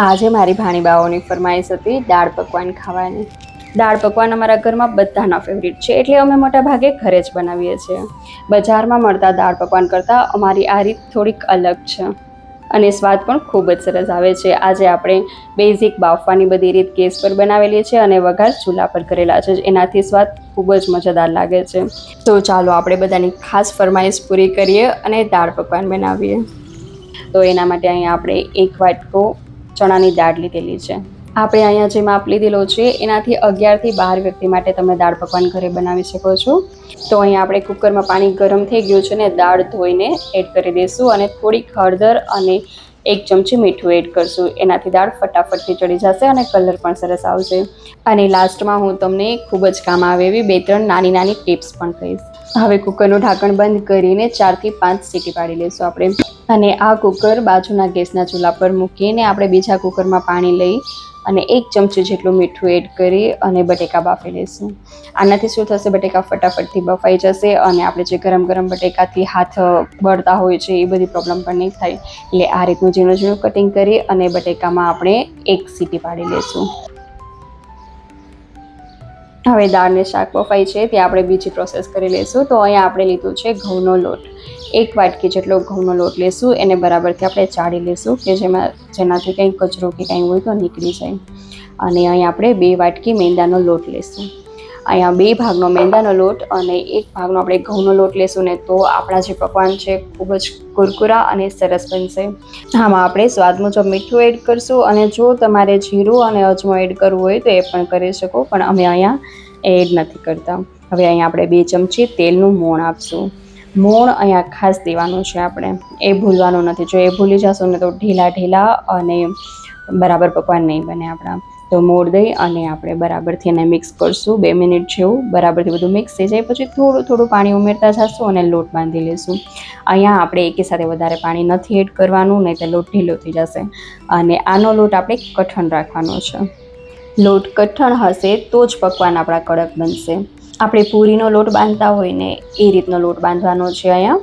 આજે મારી ભાણીબાઓની ફરમાઈશ હતી દાળ પકવાન ખાવાની. દાળ પકવાન અમારા ઘરમાં બધાના ફેવરિટ છે, એટલે અમે મોટા ભાગે ઘરે જ બનાવીએ છીએ. બજારમાં મળતા દાળ પકવાન કરતાં અમારી આ રીત થોડીક અલગ છે અને સ્વાદ પણ ખૂબ જ સરસ આવે છે. આજે આપણે બેઝિક બાફવાની બધી રીત ગેસ પર બનાવેલી છે અને વઘાર ચૂલા પર કરેલા છે, એનાથી સ્વાદ ખૂબ જ મજાદાર લાગે છે. તો ચાલો આપણે બધાની ખાસ ફરમાઈશ પૂરી કરીએ અને દાળ પકવાન બનાવીએ. તો એના માટે અહીંયા આપણે 1 વાટકો ચણાની દાળ લીધેલી છે. આપણે અહીંયા જે માપ લીધેલો છે એનાથી 11થી 12 વ્યક્તિ માટે તમે દાળ પકવાન ઘરે બનાવી શકો છો. તો અહીંયા આપણે કુકરમાં પાણી ગરમ થઈ ગયું છે ને દાળ ધોઈને એડ કરી દઈશું અને થોડીક હળદર અને 1 ચમચી મીઠું એડ કરશું. એનાથી દાળ ફટાફટથી ચડી જશે અને કલર પણ સરસ આવશે. અને લાસ્ટમાં હું તમને ખૂબ જ કામ આવે એવી 2-3 નાની નાની ટિપ્સ પણ કહીશ. હવે કુકરનું ઢાંકણ બંધ કરીને 4થી 5 સીટી પાડી લઈશું આપણે. અને આ કુકર બાજુના ગેસના ચૂલા પર મૂકીને આપણે બીજા કુકરમાં પાણી લઈ અને 1 ચમચી જેટલું મીઠું એડ કરી અને બટેકા બાફી લઈશું. આનાથી શું થશે, બટેકા ફટાફટથી બફાઈ જશે અને આપણે જે ગરમ ગરમ બટેકાથી હાથ બળતા હોય છે એ બધી પ્રોબ્લેમ પણ નહીં થાય. એટલે આ રીતનું ઝીણું ઝીણું કટિંગ કરી અને બટેકામાં આપણે 1 સીટી પાડી લઈશું. હવે દાળને શાક બફાઈ છે તે આપણે બીજી પ્રોસેસ કરી લઈશું. તો અહીંયા આપણે લીધું છે ઘઉંનો લોટ. 1 વાટકી જેટલો ઘઉંનો લોટ લેશું, એને બરાબરથી આપણે ચાળી લઈશું કે જેનાથી કંઈ કચરો કે કંઈ હોય તો નીકળી જાય. અને અહીંયા આપણે 2 વાટકી મેંદાનો લોટ લેશું. અહીંયા 2 ભાગનો મેંદાનો લોટ અને 1 ભાગનો આપણે ઘઉંનો લોટ લેશું ને તો આપણા જે પકવાન છે ખૂબ જ કુરકુરા અને સરસ બનશે. આમાં આપણે સ્વાદ મુજબ મીઠું એડ કરશું અને જો તમારે જીરું અને અજમો એડ કરવું હોય તો એ પણ કરી શકો, પણ અમે અહીંયા એડ નથી કરતા. હવે અહીંયા આપણે 2 ચમચી તેલનું મોણ આપશું. મોણ અહીંયા ખાસ દેવાનું છે આપણે, એ ભૂલવાનું નથી. જો એ ભૂલી જશો ને તો ઢીલા ઢીલા અને બરાબર પકવાન નહીં બને આપણા. તો મોણ દઈ અને આપણે બરાબરથી એને મિક્સ કરશું 2 મિનિટ જેવું. બરાબરથી બધું મિક્સ થઈ જાય પછી થોડું થોડું પાણી ઉમેરતા જશું અને લોટ બાંધી લઈશું. અહીંયા આપણે એકી સાથે વધારે પાણી નથી એડ કરવાનું, નહીં તો લોટ ઢીલો થઈ જશે. અને આનો લોટ આપણે કઠણ રાખવાનો છે. લોટ કઠણ હશે તો જ પકવાન આપણા કડક બનશે. આપણે પૂરીનો લોટ બાંધતા હોય ને એ રીતનો લોટ બાંધવાનો છે અહીંયા.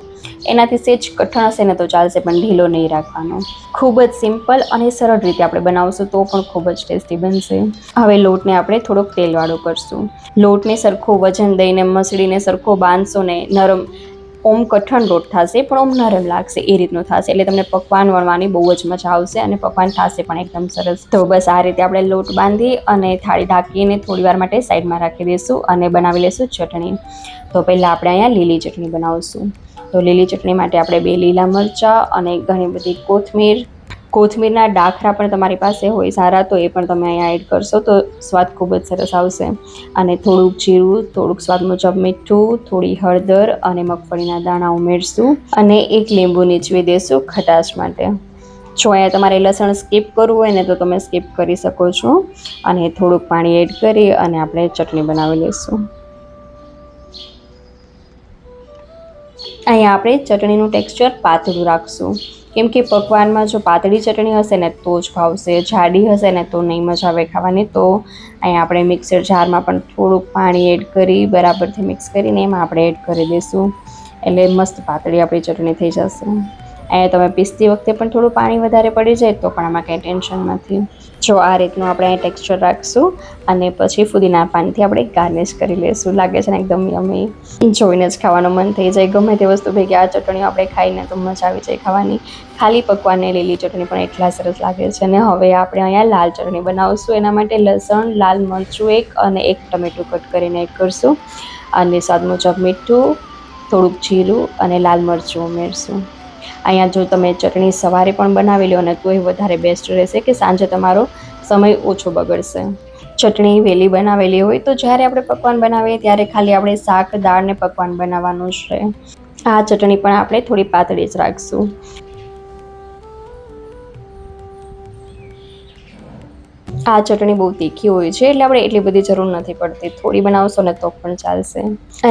એનાથી સેજ કઠણ હશે ને તો ચાલશે, પણ ઢીલો નહીં રાખવાનો. ખૂબ જ સિમ્પલ અને સરળ રીતે આપણે બનાવશું તો પણ ખૂબ જ ટેસ્ટી બનશે. હવે લોટને આપણે થોડોક તેલવાળો કરશું. લોટને સરખો વજન દઈને મસળીને સરખો બાંધશો ને નરમ, ઓમ કઠણ લોટ થશે પણ ઓમ નરમ લાગશે એ રીતનું થશે. એટલે તમને પકવાન વણવાની બહુ જ મજા આવશે અને પકવાન થશે પણ એકદમ સરસ. તો બસ આ રીતે આપણે લોટ બાંધી અને થાળી ઢાંકીને થોડી વાર માટે સાઈડમાં રાખી દઈશું અને બનાવી લઈશું ચટણી. તો પહેલાં આપણે અહીંયા લીલી ચટણી બનાવીશું. તો લીલી ચટણી માટે આપણે 2 લીલા મરચાં અને ઘણી બધી કોથમીરના ડાખરા પણ તમારી પાસે હોય સારા તો એ પણ તમે અહીંયા એડ કરશો તો સ્વાદ ખૂબ જ સરસ આવશે. અને થોડુંક જીરું, થોડુંક સ્વાદ મુજબ મીઠું, થોડી હળદર અને મગફળીના દાણા ઉમેરશું અને 1 લીંબુ નીચવી દઈશું ખટાશ માટે. જો અહીંયા તમારે લસણ સ્કીપ કરવું હોય ને તો તમે સ્કીપ કરી શકો છો. અને થોડુંક પાણી એડ કરી અને આપણે ચટણી બનાવી લઈશું. અહીંયા આપણે ચટણીનું ટેક્સચર પાતળું રાખશું, કેમ કે પકવાનમાં જો પાતળી ચટણી હશે ને તો જ ભાવશે, જાડી હશે ને તો નહીં મજા આવે ખાવાની. તો અહીંયા આપણે મિક્સર જારમાં પણ થોડુંક પાણી એડ કરી બરાબરથી મિક્સ કરીને એમાં આપણે એડ કરી દઈશું. એટલે મસ્ત પાતળી આપણી ચટણી થઈ જશે. અહીંયા તમે પીસતી વખતે પણ થોડું પાણી વધારે પડી જાય તો પણ આમાં કંઈ ટેન્શન નથી. જો આ રીતનું આપણે અહીં ટેક્સચર રાખશું અને પછી ફુદીના પાનથી આપણે ગાર્નિશ કરી લઈશું. લાગે છે ને એકદમ યમી, જોઈને જ ખાવાનું મન થઈ જાય. ગમે તે વસ્તુ ભેગી આ ચટણીઓ આપણે ખાઈને તો મજા આવી જાય ખાવાની. ખાલી પકવાનને લીલી ચટણી પણ એટલા સરસ લાગે છે. અને હવે આપણે અહીંયા લાલ ચટણી બનાવીશું. એના માટે લસણ, લાલ મરચું 1 અને 1 ટમેટું કટ કરીને એડ કરશું અને સ્વાદ મુજબ મીઠું, થોડુંક જીરું અને લાલ મરચું ઉમેરશું. અહીંયા જો તમે ચટણી સવારે પણ બનાવી લો ને તો એ વધારે બેસ્ટ રહેશે કે સાંજે તમારો સમય ઓછો બગડશે. ચટણી વહેલી બનાવેલી હોય તો જ્યારે આપણે પકવાન બનાવીએ ત્યારે ખાલી આપણે શાક, દાળ ને પકવાન બનાવવાનું જ રહે. આ ચટણી પણ આપણે થોડી પાતળી જ રાખશું. આ ચટણી બહુ તીખી હોય છે એટલે આપણે એટલી બધી જરૂર નથી પડતી. થોડી બનાવશો ને તો પણ ચાલશે.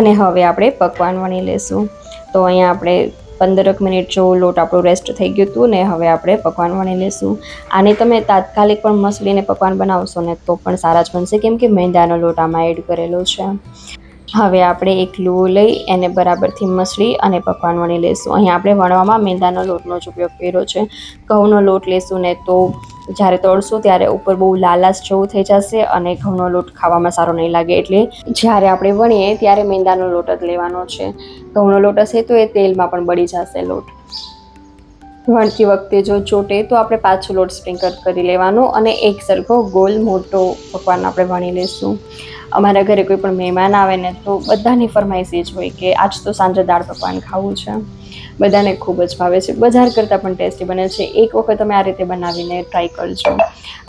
અને હવે આપણે પકવાન વણી લેશું. તો અહીંયા આપણે 15 મિનિટ જેવો લોટ આપણો રેસ્ટ થઈ ગયું હતું ને હવે આપણે પકવાન વણી લઈશું. આને તમે તાત્કાલિક પણ મસળીને પકવાન બનાવશો ને તો પણ સારા જ બનશે, કેમ કે મેંદાનો લોટ આમાં એડ કરેલો છે. હવે આપણે એક લુઓ લઈ એને બરાબરથી મસળી અને પકવાન વણી લઈશું. અહીંયા આપણે વણવામાં મેંદાનો લોટનો જ ઉપયોગ કર્યો છે. ઘઉંનો લોટ લેશું ને તો જ્યારે તળશું ત્યારે ઉપર બહુ લાલાશ જેવું થઈ જશે અને ઘઉંનો લોટ ખાવામાં સારો નહીં લાગે. એટલે જ્યારે આપણે વણીએ ત્યારે મેંદાનો લોટ જ લેવાનો છે. ઘઉંનો લોટ હશે તો એ તેલમાં પણ બળી જશે લોટ. વણતી વખતે જો ચોટે તો આપણે પાછો લોટ સ્પ્રિંકલ કરી લેવાનો અને એક સરખો ગોલ મોટો પકવાન આપણે વણી લઈશું. અમારા ઘરે કોઈ પણ મહેમાન આવે ને તો બધાની ફરમાઈશ એ જ હોય કે આજ તો સાંજે દાળ પકવાન ખાવું છે. બધાને ખૂબ જ ભાવે છે. બજાર કરતાં પણ ટેસ્ટી બને છે. એક વખત તમે આ રીતે બનાવીને ટ્રાય કરજો.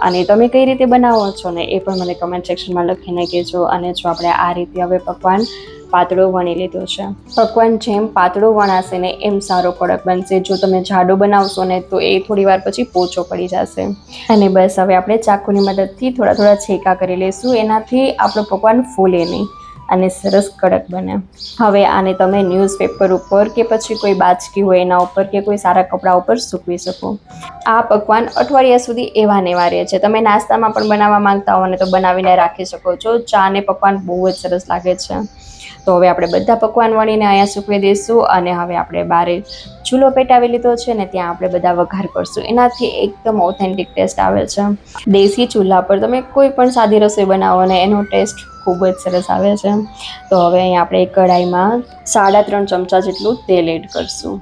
અને તમે કઈ રીતે બનાવો છો ને એ પણ મને કમેન્ટ સેક્શનમાં લખીને કહેજો. અને જો આપણે આ રીતે હવે પકવાન પાતળો વણી લીધો છે. પકવાન જેમ પાતળો વણાશે ને એમ સારો કડક બનશે. જો તમે જાડો બનાવશો ને તો એ થોડી વાર પછી પોચો પડી જશે. અને બસ હવે આપણે ચાકુની મદદથી થોડા થોડા છેકા કરી લઈશું. એનાથી આપણો પકવાન ફૂલે નહીં અને સરસ કડક બને. હવે આને તમે ન્યૂઝપેપર ઉપર કે પછી કોઈ બાચકી હોય એના ઉપર કે કોઈ સારા કપડા ઉપર સૂકવી શકો. આ પકવાન અઠવાડિયા સુધી એવા ને એવા રહે છે. તમે નાસ્તામાં પણ બનાવવા માંગતા હો ને તો બનાવીને રાખી શકો છો. ચા ને પકવાન બહુ જ સરસ લાગે છે. તો હવે આપણે બધા પકવાન વણીને અહીંયા સૂકવી દઈશું. અને હવે આપણે બારે ચૂલો પેટાવી લીધો છે ને ત્યાં આપણે બધા વઘાર કરશું. એનાથી એકદમ ઓથેન્ટિક ટેસ્ટ આવે છે. દેશી ચૂલા પર તમે કોઈ પણ સાદી રસોઈ બનાવો ને એનો ટેસ્ટ ખૂબ જ સરસ આવે છે. તો હવે અહીંયા આપણે એક કઢાઈમાં 3.5 ચમચા જેટલું તેલ એડ કરશું.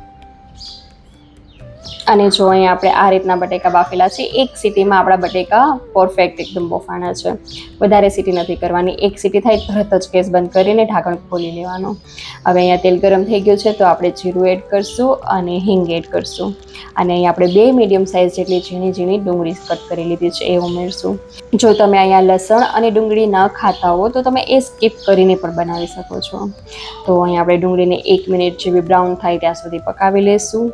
અને જો અહીંયા આપણે આ રીતના બટેકા બાફેલા છે. એક સીટીમાં આપણા બટેકા પરફેક્ટ એકદમ બફાણા છે. વધારે સીટી નથી કરવાની. એક સીટી થાય તરત જ ગેસ બંધ કરીને ઢાંકણ ખોલી લેવાનું. હવે અહીંયા તેલ ગરમ થઈ ગયું છે તો આપણે જીરું એડ કરશું અને હિંગ એડ કરશું. અને અહીંયા આપણે 2 મીડિયમ સાઇઝ જેટલી ઝીણી ઝીણી ડુંગળી કટ કરી લીધી છે એ ઉમેરશું. જો તમે અહીંયા લસણ અને ડુંગળી ન ખાતા હો તો તમે એ સ્કીપ કરીને પણ બનાવી શકો છો. તો અહીંયા આપણે ડુંગળીને 1 મિનિટ જેવી બ્રાઉન થાય ત્યાં સુધી પકાવી લઈશું.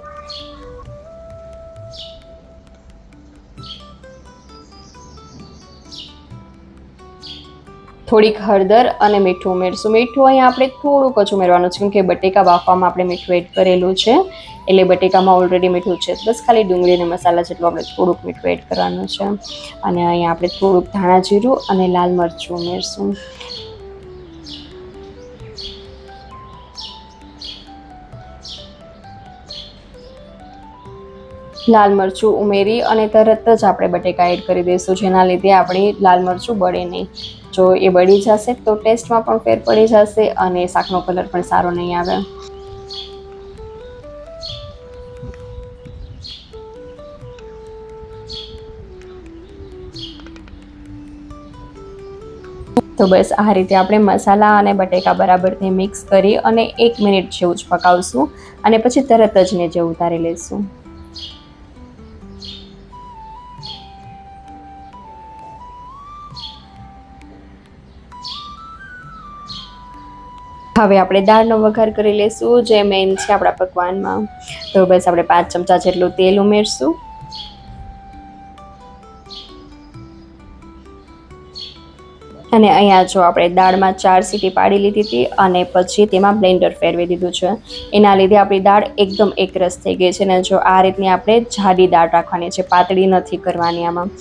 થોડીક હળદર અને મીઠું ઉમેરશું. મીઠું અહીંયા આપણે થોડુંક જ ઉમેરવાનું છે કેમ કે બટેકા બાફવામાં આપણે મીઠું એડ કરેલું છે. એટલે બટેકામાં ઓલરેડી મીઠું છે. બસ ખાલી ડુંગળી અને મસાલા જેટલું આપણે થોડુંક મીઠું એડ કરવાનું છે. અને અહીંયા આપણે થોડુંક ધાણા જીરું અને લાલ મરચું ઉમેરશું. લાલ મરચું ઉમેરી અને તરત જ આપણે બટેકા એડ કરી દઈશું. જેના લીધે આપણી લાલ મરચું બળે નહીં. જો એ બળી જશે તો ટેસ્ટમાં પણ ફેર પડી જશે અને શાકનો કલર પણ સારો નહીં આવે. તો બસ આ રીતે આપણે મસાલા અને બટેકા બરાબરથી મિક્સ કરી અને 1 મિનિટ જેવું જ પકાવશું. અને પછી તરત જ ને જે ઉતારી લઈશું. હવે આપણે દાળનો વઘાર કરી લઈશું જે મેઇન છે આપણા પકવાનમાં. તો બસ આપણે 5 ચમચા જેટલું તેલ ઉમેરશું. અને અહીંયા જો આપણે દાળમાં 4 સીટી પાડી લીધી હતી અને પછી તેમાં બ્લેન્ડર ફેરવી દીધું છે. એના લીધે આપણી દાળ એકદમ એકરસ થઈ ગઈ છે. ને જો આ રીતની આપણે જાડી દાળ રાખવાની છે. પાતળી નથી કરવાની. આમાં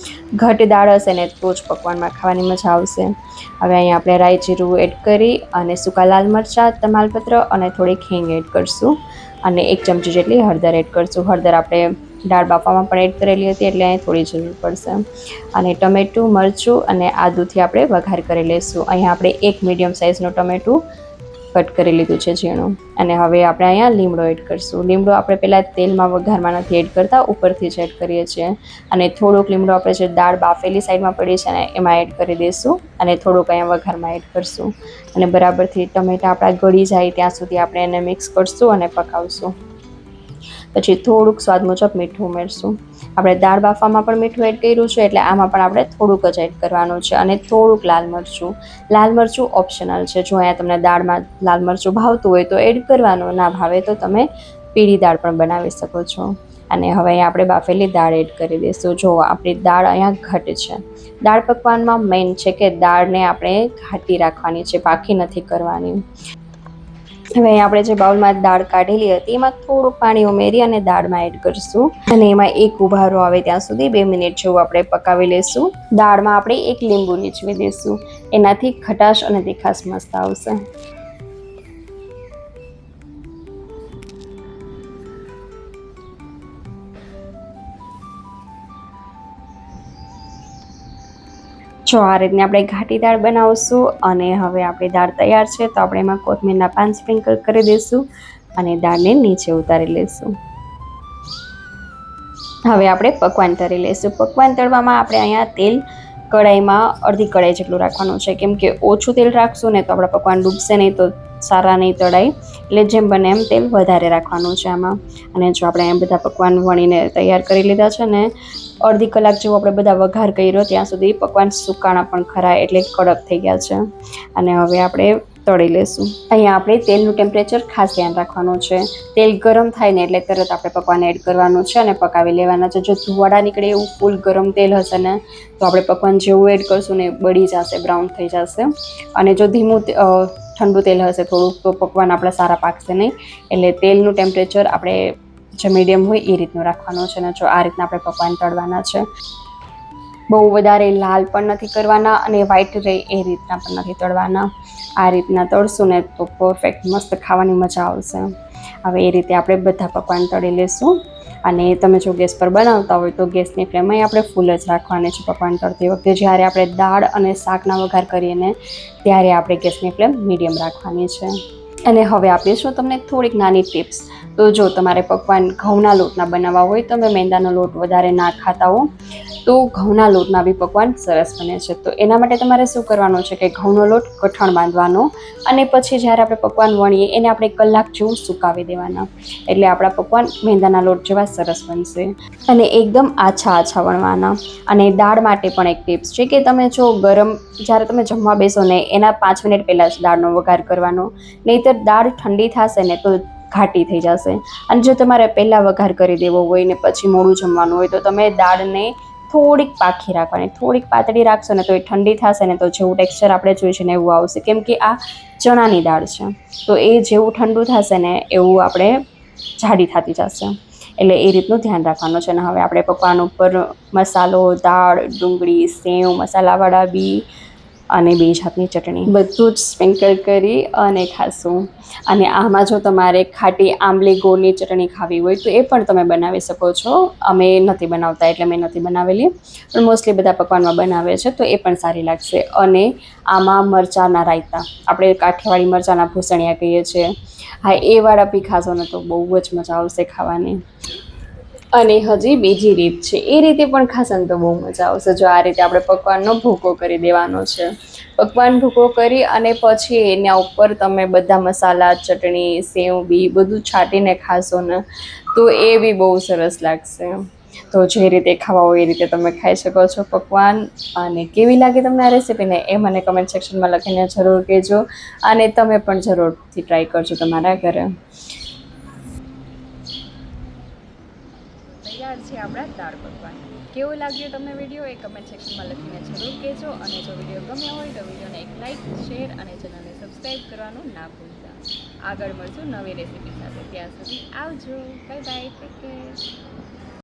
ઘટ દાળ હશે ને તો જ પકવાનમાં ખાવાની મજા આવશે. હવે અહીંયા આપણે રાઈ જીરું એડ કરી અને સૂકા લાલ મરચાં, તમાલપત્ર અને થોડીક હિંગ એડ કરશું. અને 1 ચમચી જેટલી હળદર એડ કરશું. હળદર આપણે દાળ બાફવામાં પણ એડ કરેલી હતી એટલે અહીં થોડી જરૂર પડશે. અને ટમેટું, મરચું અને આદુથી આપણે વઘાર કરી લઈશું. અહીંયા આપણે 1 મીડિયમ સાઇઝનું ટમેટું કટ કરી લીધું છે ઝીણું. અને હવે આપણે અહીંયા લીમડો એડ કરશું. લીમડો આપણે પહેલાં તેલમાં વઘારમાં નથી એડ કરતા, ઉપરથી જ એડ કરીએ છીએ. અને થોડોક લીમડો આપણે જે દાળ બાફેલી સાઈડમાં પડી છે ને એમાં એડ કરી દઈશું. અને થોડુંક અહીંયા વઘારમાં એડ કરશું. અને બરાબરથી ટમેટા આપણા ગળી જાય ત્યાં સુધી આપણે એને મિક્સ કરશું અને પકાવશું. પછી થોડુંક સ્વાદ મુજબ મીઠું ઉમેરશું. આપણે દાળ બાફવામાં પણ મીઠું એડ કર્યું છે એટલે આમાં પણ આપણે થોડુંક જ એડ કરવાનું છે. અને થોડુંક લાલ મરચું. લાલ મરચું ઓપ્શનલ છે. જો અહીંયા તમને દાળમાં લાલ મરચું ભાવતું હોય તો એડ કરવાનું, ના ભાવે તો તમે પીળી દાળ પણ બનાવી શકો છો. અને હવે અહીંયા આપણે બાફેલી દાળ એડ કરી દઈશું. જો આપણી દાળ અહીંયા ઘટ છે. દાળ પકવાનમાં મેઇન છે કે દાળને આપણે ઘાટી રાખવાની છે, પાકી નથી કરવાની. હવે આપણે જે બાઉલમાં દાળ કાઢેલી હતી એમાં થોડું પાણી ઉમેરી અને દાળમાં એડ કરીશું. અને એમાં એક ઉભારો આવે ત્યાં સુધી 2 મિનિટ જેવું આપણે પકાવી લઈશું. દાળમાં આપણે 1 લીંબુ નીચવી દઈશું. એનાથી ખટાશ અને તીખાશ મસ્ત આવશે. જો આ રીતની આપણે ઘાટી દાળ બનાવશું અને હવે આપણી દાળ તૈયાર છે તો આપણે એમાં કોથમીરના પાન સ્પ્રિંકલ કરી દઈશું અને દાળને નીચે ઉતારી લઈશું. હવે આપણે પકવાન તળી લઈશું. પકવાન તળવામાં આપણે અહીંયા તેલ કઢાઈમાં અડધી કઢાઈ જેટલું રાખવાનું છે, કેમ કે ઓછું તેલ રાખશું ને તો આપણા પકવાન ડૂબશે નહીં, તો સારા નહીં તળાય. એટલે જેમ બને એમ તેલ વધારે રાખવાનું છે આમાં. અને જો આપણે એમ બધા પકવાન વણીને તૈયાર કરી લીધા છે ને, અડધી કલાક જેવું આપણે બધા વઘાર કર્યો ત્યાં સુધી પકવાન સુકાણા પણ ખરા, એટલે કડક થઈ ગયા છે. અને હવે આપણે તળી લેશું. અહીંયા આપણે તેલનું ટેમ્પરેચર ખાસ ધ્યાન રાખવાનું છે. તેલ ગરમ થાય ને એટલે તરત આપણે પકવાન એડ કરવાનું છે અને પકાવી લેવાના છે. જો ધુવાડા નીકળે એવું ફૂલ ગરમ તેલ હશે ને તો આપણે પકવાન જેવું એડ કરશું ને બળી જશે, બ્રાઉન થઈ જશે. અને જો ધીમું ઠંડુ તેલ હશે થોડુંક તો પકવાન આપણા સારા પાકશે નહીં. એટલે તેલનું ટેમ્પરેચર આપણે જે મીડિયમ હોય એ રીતનું રાખવાનું છે. ને જો આ રીતના આપણે પકવાન તળવાના છે. બહુ વધારે લાલ પણ નથી કરવાના અને વ્હાઈટ રહે એ રીતના પણ નથી તળવાના. આ રીતના તળશું ને તો પરફેક્ટ મસ્ત ખાવાની મજા આવશે. હવે એ રીતે આપણે બધા પકવાન તળી લઈશું. અને તમે જો ગેસ પર બનાવતા હોય તો ગેસની ફ્લેમ અહીં આપણે ફૂલ જ રાખવાની છે પકવાન તળતી વખતે. જ્યારે આપણે દાળ અને શાકના વઘાર કરીએ ને ત્યારે આપણે ગેસની ફ્લેમ મીડિયમ રાખવાની છે. અને હવે આપીશું તમને થોડીક નાની ટિપ્સ. તો જો તમારે પકવાન ઘઉંના લોટના બનાવવા હોય, તમે મેંદાનો લોટ વધારે ના ખાતા હો તો ઘઉંના લોટના બી પકવાન સરસ બને છે. તો એના માટે તમારે શું કરવાનું છે કે ઘઉંનો લોટ કઠણ બાંધવાનો અને પછી જ્યારે આપણે પકવાન વણીએ એને આપણે કલાક જેવું સુકાવી દેવાના. એટલે આપણા પકવાન મેંદાના લોટ જેવા સરસ બનશે. અને એકદમ આછા આછા વણવાના. અને દાળ માટે પણ એક ટિપ્સ છે કે તમે જો જ્યારે તમે જમવા બેસો ને એના 5 મિનિટ પહેલાં જ દાળનો વઘાર કરવાનો, નહીંતર દાળ ઠંડી થશે ને તો ઘાટી થઈ જશે. અને જો તમારે પહેલાં વઘાર કરી દેવો હોય ને પછી મોડું જમવાનું હોય તો તમે દાળને થોડીક પાખી રાખવાની. થોડીક પાતળી રાખશો ને તો એ ઠંડી થશે ને તો જેવું ટેક્સચર આપણે જોઈશે ને એવું આવશે. કેમ કે આ ચણાની દાળ છે તો એ જેવું ઠંડુ થશે ને એવું આપણે જાડી થતી જશે. એટલે એ રીતનું ધ્યાન રાખવાનું છે. અને હવે આપણે પકવાન ઉપર મસાલો, દાળ, ડુંગળી, સેવ, મસાલાવાળા બી અને 2 જાતની ચટણી બધું જ સ્પ્રિંકલ કરી અને ખાશું. અને આમાં જો તમારે ખાટી આંબલી ગોળની ચટણી ખાવી હોય તો એ પણ તમે બનાવી શકો છો. અમે નથી બનાવતા એટલે મેં નથી બનાવેલી, પણ મોસ્ટલી બધા પકવાનમાં બનાવે છે તો એ પણ સારી લાગશે. અને આમાં મરચાંના રાયતા, આપણે કાઠિયાવાડી મરચાંના ભૂસણિયા કહીએ છીએ, હા એ વાળા બી ખાશો ને તો બહુ જ મજા આવશે ખાવાની. અને હજી બીજી રીત છે, એ રીતે પણ ખાશે ને તો બહુ મજા આવશે. જો આ રીતે આપણે પકવાનનો ભૂકો કરી દેવાનો છે. પકવાન ભૂકો કરી અને પછી એના ઉપર તમે બધા મસાલા, ચટણી, સેવ બી બધું છાંટીને ખાશો ને તો એ બી બહુ સરસ લાગશે. તો જે રીતે ખાવા હોય એ રીતે તમે ખાઈ શકો છો પકવાન. અને કેવી લાગે તમને આ રેસીપીને એ મને કમેન્ટ સેક્શનમાં લખીને જરૂર કહેજો. અને તમે પણ જરૂરથી ટ્રાય કરજો તમારા ઘરે. તૈયાર છે આપણા દાળ પકવાન. કેવો લાગ્યો તમને વિડીયો એ કમેન્ટ સેક્શનમાં લખીને જરૂર કહેજો. અને જો વિડીયો ગમ્યો હોય તો વિડીયોને એક લાઇક, શેર અને ચેનલને સબસ્ક્રાઈબ કરવાનું ના ભૂલતા. આગળ મળશું નવી રેસીપી સાથે. ત્યાં સુધી આવજો. Bye bye, take care.